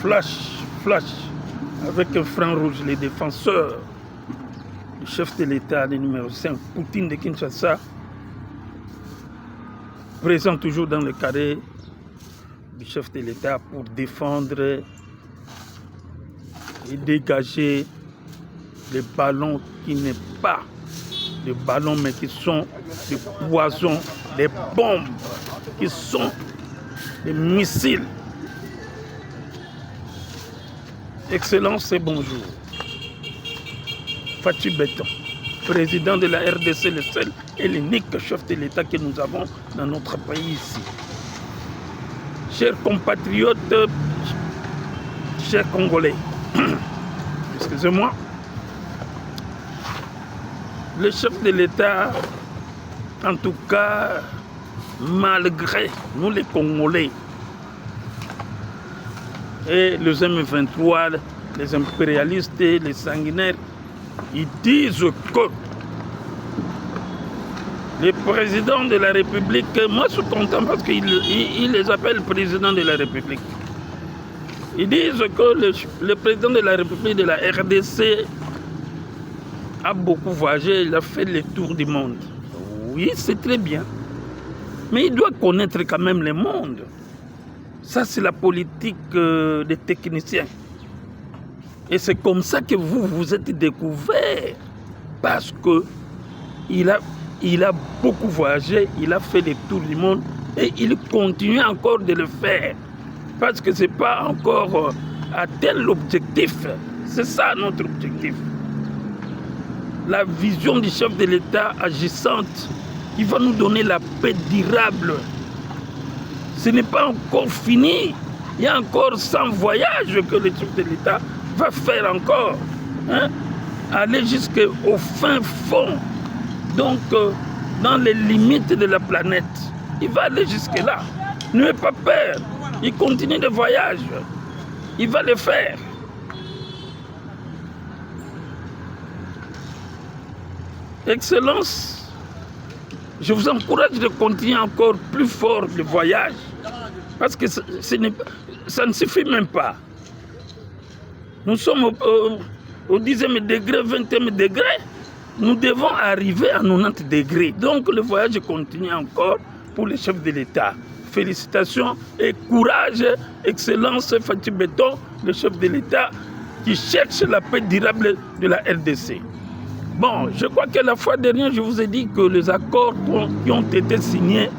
flash, avec un franc rouge, les défenseurs du chef de l'État, le numéro 5, Poutine de Kinshasa, présent toujours dans le carré du chef de l'État pour défendre et dégager les ballons qui n'est pas des ballons, mais qui sont des poisons, des bombes, qui sont des missiles. Excellence et bonjour. Fatou Béton, président de la RDC, le seul et l'unique chef de l'État que nous avons dans notre pays ici. Chers compatriotes, chers Congolais, excusez-moi, le chef de l'État, en tout cas, malgré nous les Congolais, et les M23, les impérialistes, les sanguinaires, ils disent que le président de la République, moi je suis content parce qu'il les appelle président de la République. Ils disent que le président de la République de la RDC a beaucoup voyagé, il a fait le tour du monde. Oui, c'est très bien. Mais il doit connaître quand même le monde. Ça, c'est la politique des techniciens. Et c'est comme ça que vous êtes découvert. Parce qu'il a beaucoup voyagé, il a fait le tour du monde et il continue encore de le faire. Parce que ce n'est pas encore atteint l'objectif. C'est ça notre objectif. La vision du chef de l'État agissante qui va nous donner la paix durable. Ce n'est pas encore fini. Il y a encore 100 voyages que le chef de l'État va faire encore. Aller jusqu'au fin fond. Donc, dans les limites de la planète. Il va aller jusque-là. N'ayez pas peur. Il continue le voyage. Il va le faire. Excellence, je vous encourage de continuer encore plus fort le voyage. Parce que ça ne suffit même pas. Nous sommes au 10e degré, 20e degré. Nous devons arriver à 90 degrés. Donc le voyage continue encore pour les chefs de l'État. Félicitations et courage, excellence, Fatou Béton, le chef de l'État qui cherche la paix durable de la RDC. Bon, je crois que la fois dernière, je vous ai dit que les accords qui ont été signés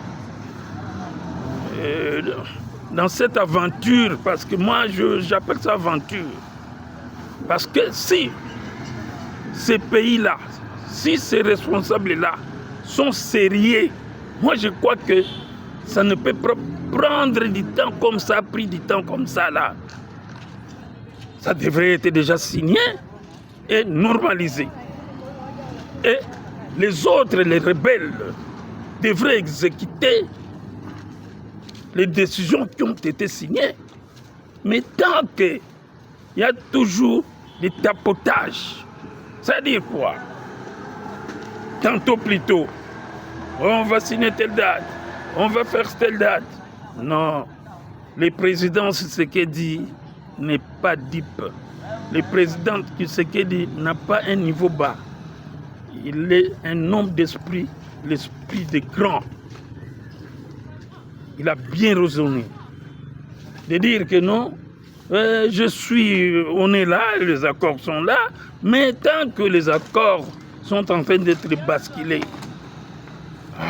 dans cette aventure, parce que moi, j'appelle ça aventure, parce que si ces pays-là, si ces responsables-là sont sérieux, moi je crois que ça ne peut pas prendre du temps comme ça, pris du temps comme ça là. Ça devrait être déjà signé et normalisé. Et les autres, les rebelles, devraient exécuter les décisions qui ont été signées. Mais tant qu'il y a toujours des tapotages, ça veut dire quoi? Tantôt plutôt, on va signer telle date, on va faire telle date. Non, le président Tshisekedi n'est pas deep. Le président Tshisekedi n'a pas un niveau bas. Il est un homme d'esprit, l'esprit des grands. Il a bien raisonné. De dire que non, on est là, les accords sont là, mais tant que les accords sont en train d'être basculés,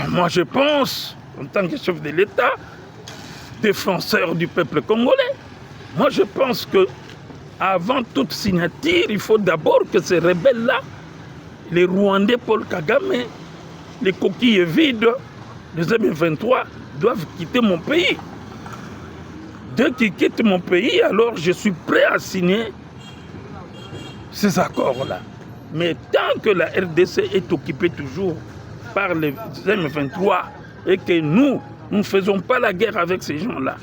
moi je pense, en tant que chef de l'État, défenseur du peuple congolais, moi je pense que avant toute signature, il faut d'abord que ces rebelles-là, les Rwandais Paul Kagame, les coquilles vides, les M23 doivent quitter mon pays. Dès qu'ils quittent mon pays, alors je suis prêt à signer ces accords-là. Mais tant que la RDC est occupée toujours par les M23 et que nous ne faisons pas la guerre avec ces gens-là,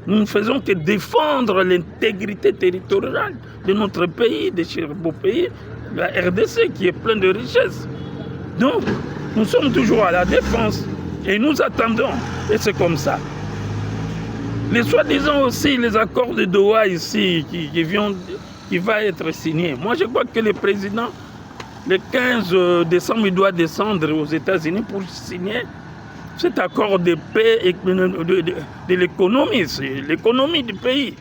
nous ne faisons que défendre l'intégrité territoriale de notre pays, de ce beau pays, la RDC qui est plein de richesses. Donc, nous sommes toujours à la défense et nous attendons. Et c'est comme ça. Les soi-disant aussi, les accords de Doha ici, qui va être signé. Moi, je crois que le président, le 15 décembre, il doit descendre aux États-Unis pour signer cet accord de paix et de l'économie, c'est l'économie du pays.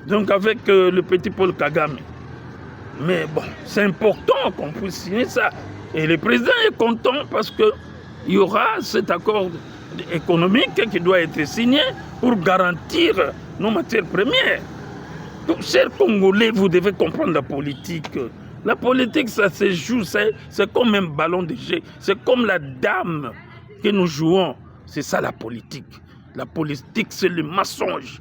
Donc avec le petit Paul Kagame. Mais bon, c'est important qu'on puisse signer ça. Et le président est content parce qu'il y aura cet accord économique qui doit être signé pour garantir nos matières premières. Donc, chers Congolais, vous devez comprendre la politique. La politique, ça se joue, c'est comme un ballon de jet. C'est comme la dame que nous jouons. C'est ça la politique. La politique, c'est le mensonge.